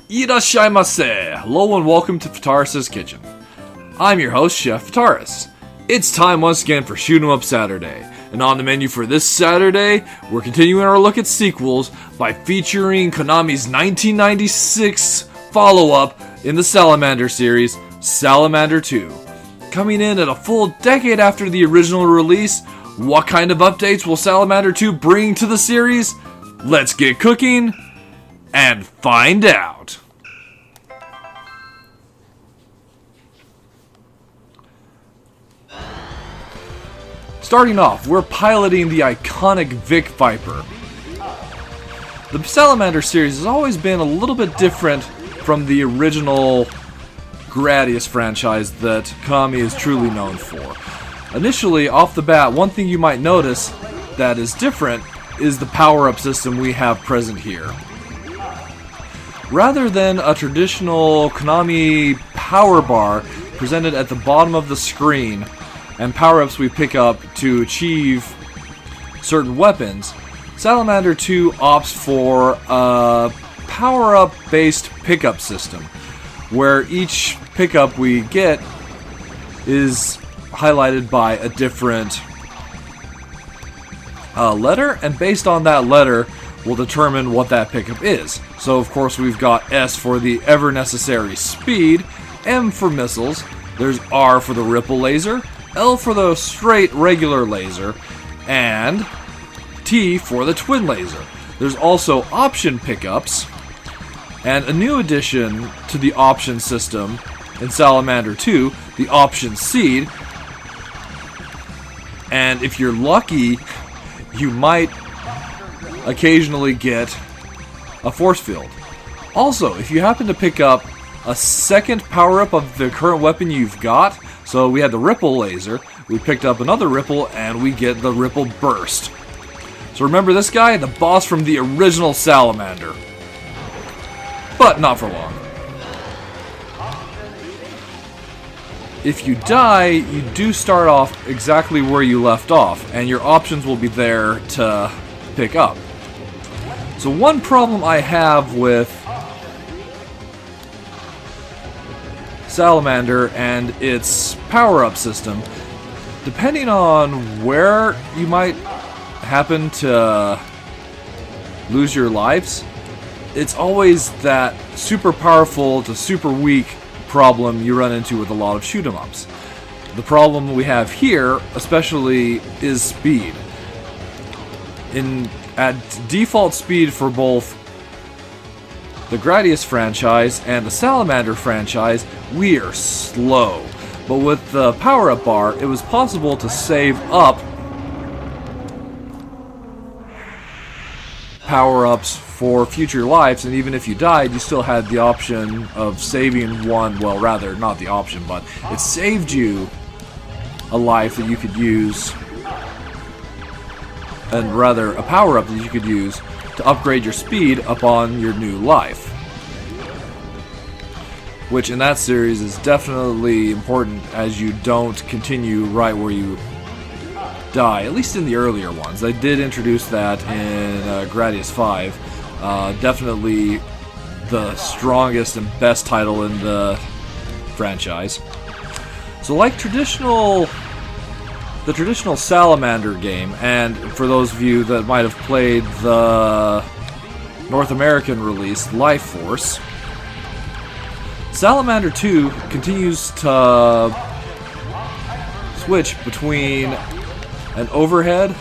Irashaimase! Hello and welcome to Fitaurus Kitchen. I'm your host, Chef Fitaurus. It's time once again for Shoot 'em Up Saturday. And on the menu for this Saturday, we're continuing our look at sequels by featuring Konami's 1996 follow-up in the Salamander series, Salamander 2. Coming in at a full decade after the original release, what kind of updates will Salamander 2 bring to the series? Let's get cooking and find out. Starting off, we're piloting the iconic Vic Viper. The Salamander series has always been a little bit different from the original Gradius franchise that Konami is truly known for. Initially, off the bat, one thing you might notice that is different is the power-up system we have present here. Rather than a traditional Konami power bar presented at the bottom of the screen and power-ups we pick up to achieve certain weapons, Salamander 2 opts for a power-up based pickup system, where each pickup we get is highlighted by a different letter, and based on that letter will determine what that pickup is. So of course we've got S for the ever necessary speed, M for missiles, there's R for the ripple laser, L for the straight regular laser, and T for the twin laser. There's also option pickups, and a new addition to the option system in Salamander 2, the option seed. And if you're lucky, you might occasionally get a force field. Also, if you happen to pick up a second power-up of the current weapon you've got, so we had the ripple laser, we picked up another ripple, and we get the ripple burst. So remember this guy? The boss from the original Salamander. But not for long. If you die, you do start off exactly where you left off, and your options will be there to pick up. So one problem I have with Salamander and its power-up system, depending on where you might happen to lose your lives, it's always that super powerful to super weak problem you run into with a lot of shoot 'em ups. The problem we have here, especially, is speed. At default speed for both the Gradius franchise and the Salamander franchise, we are slow. But with the power-up bar, it was possible to save up power-ups for future lives, and even if you died, you still had the option of saving one, well, rather, not the option, but it saved you a life that you could use, and rather, a power-up that you could use to upgrade your speed upon your new life. Which, in that series, is definitely important as you don't continue right where you die, at least in the earlier ones. They did introduce that in Gradius 5. Definitely the strongest and best title in the franchise. So like the traditional Salamander game, and for those of you that might have played the North American release, Life Force, Salamander 2 continues to switch between an overhead,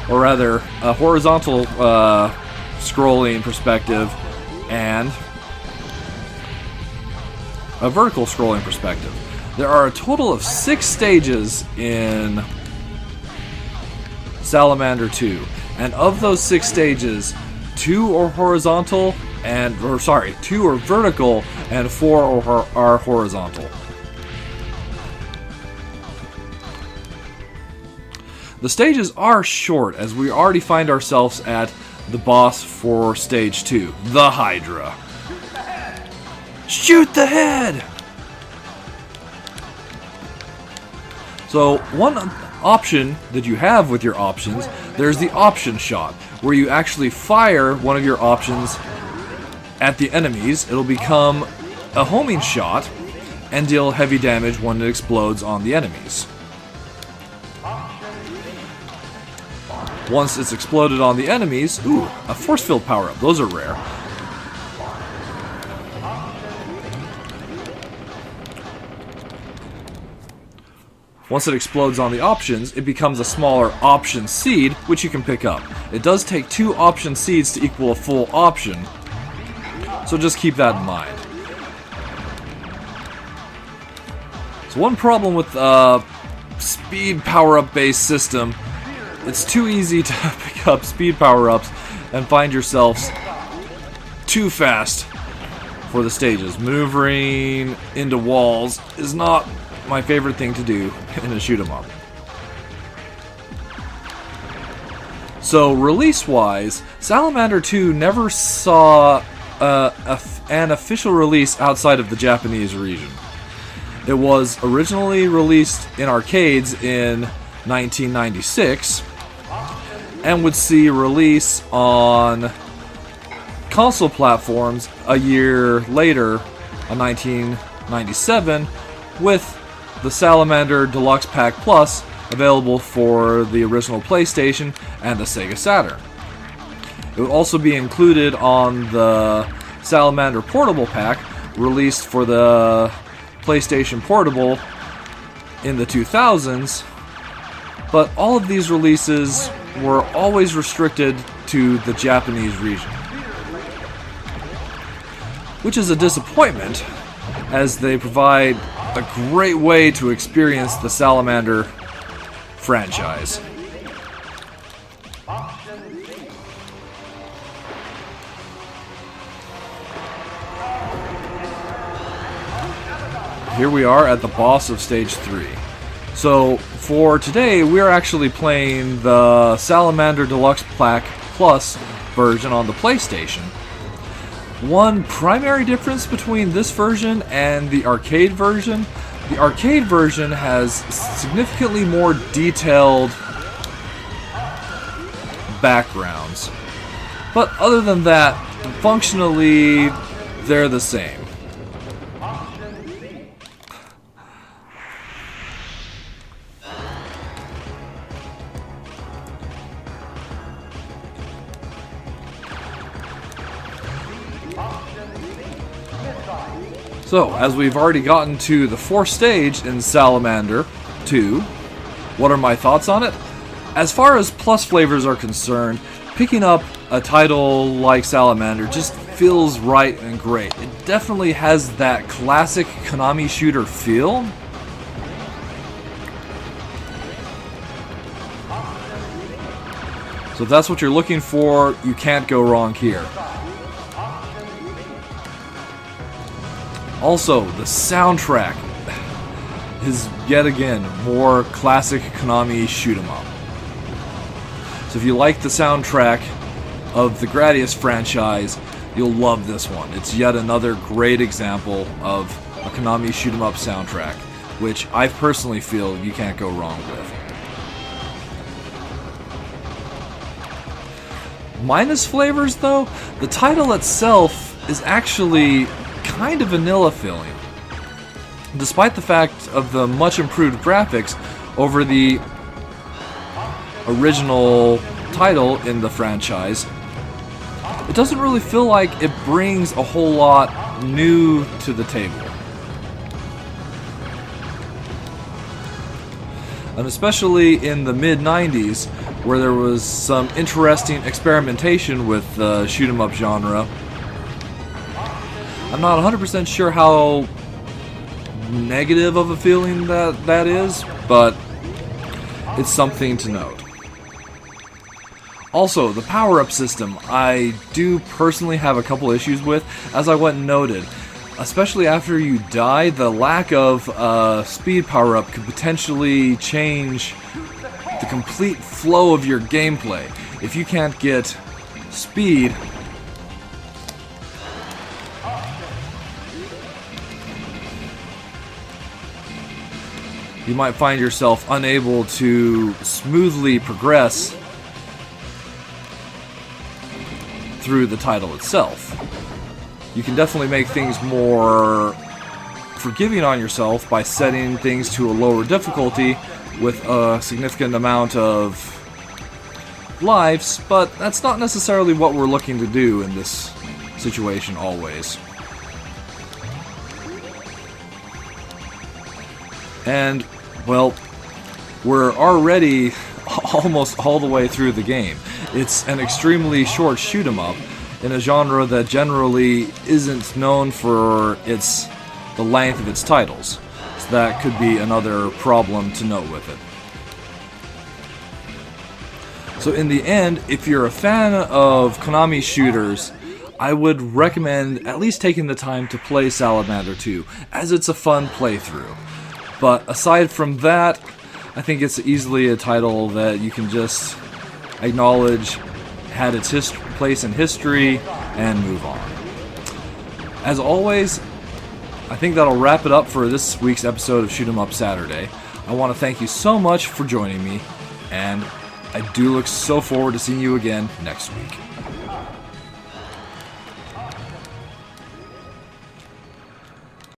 or rather a horizontal scrolling perspective, and a vertical scrolling perspective. There are a total of 6 stages in Salamander 2, and of those 6 stages, 2 are horizontal, and 2 are vertical, and 4 are horizontal. The stages are short, as we already find ourselves at the boss for Stage 2, the Hydra. Shoot the head! So, one option that you have with your options, there's the option shot, where you actually fire one of your options at the enemies, it'll become a homing shot and deal heavy damage when it explodes on the enemies. Once it's exploded on the enemies, ooh, a force field power-up. Those are rare. Once it explodes on the options, it becomes a smaller option seed, which you can pick up. It does take 2 option seeds to equal a full option, so just keep that in mind. So one problem with speed power-up based system, it's too easy to pick up speed power-ups and find yourselves too fast for the stages. Maneuvering into walls is not my favorite thing to do in a shoot 'em up. So release-wise, Salamander 2 never saw an official release outside of the Japanese region. It was originally released in arcades in 1996 and would see release on console platforms a year later, in 1997, with the Salamander Deluxe Pack Plus available for the original PlayStation and the Sega Saturn. It would also be included on the Salamander Portable Pack, released for the PlayStation Portable in the 2000s, but all of these releases were always restricted to the Japanese region, which is a disappointment, as they provide a great way to experience the Salamander franchise. Here we are at the boss of Stage 3. So, for today, we're actually playing the Salamander Deluxe Pack Plus version on the PlayStation. One primary difference between this version and the arcade version, the arcade version has significantly more detailed backgrounds. But other than that, functionally, they're the same. So, as we've already gotten to the 4th stage in Salamander 2, what are my thoughts on it? As far as plus flavors are concerned, picking up a title like Salamander just feels right and great. It definitely has that classic Konami shooter feel. So if that's what you're looking for, you can't go wrong here. Also, the soundtrack is yet again more classic Konami shoot 'em up. So if you like the soundtrack of the Gradius franchise, you'll love this one. It's yet another great example of a Konami shoot 'em up soundtrack, which I personally feel you can't go wrong with. Minus flavors though, the title itself is actually kind of vanilla feeling, despite the fact of the much improved graphics over the original title in the franchise. It doesn't really feel like it brings a whole lot new to the table. And especially in the mid-90s, where there was some interesting experimentation with the shoot 'em up genre. I'm not 100% sure how negative of a feeling that is, but it's something to note. Also, the power-up system, I do personally have a couple issues with, as I went and noted. Especially after you die, the lack of speed power-up could potentially change the complete flow of your gameplay. If you can't get speed, you might find yourself unable to smoothly progress through the title itself. you can definitely make things more forgiving on yourself by setting things to a lower difficulty with a significant amount of lives, but that's not necessarily what we're looking to do in this situation always. And, well, we're already almost all the way through the game. It's an extremely short shoot 'em up in a genre that generally isn't known for the length of its titles. So that could be another problem to note with it. So in the end, if you're a fan of Konami shooters, I would recommend at least taking the time to play Salamander 2, as it's a fun playthrough. But aside from that, I think it's easily a title that you can just acknowledge had its place in history and move on. As always, I think that'll wrap it up for this week's episode of Shoot 'em Up Saturday. I want to thank you so much for joining me, and I do look so forward to seeing you again next week.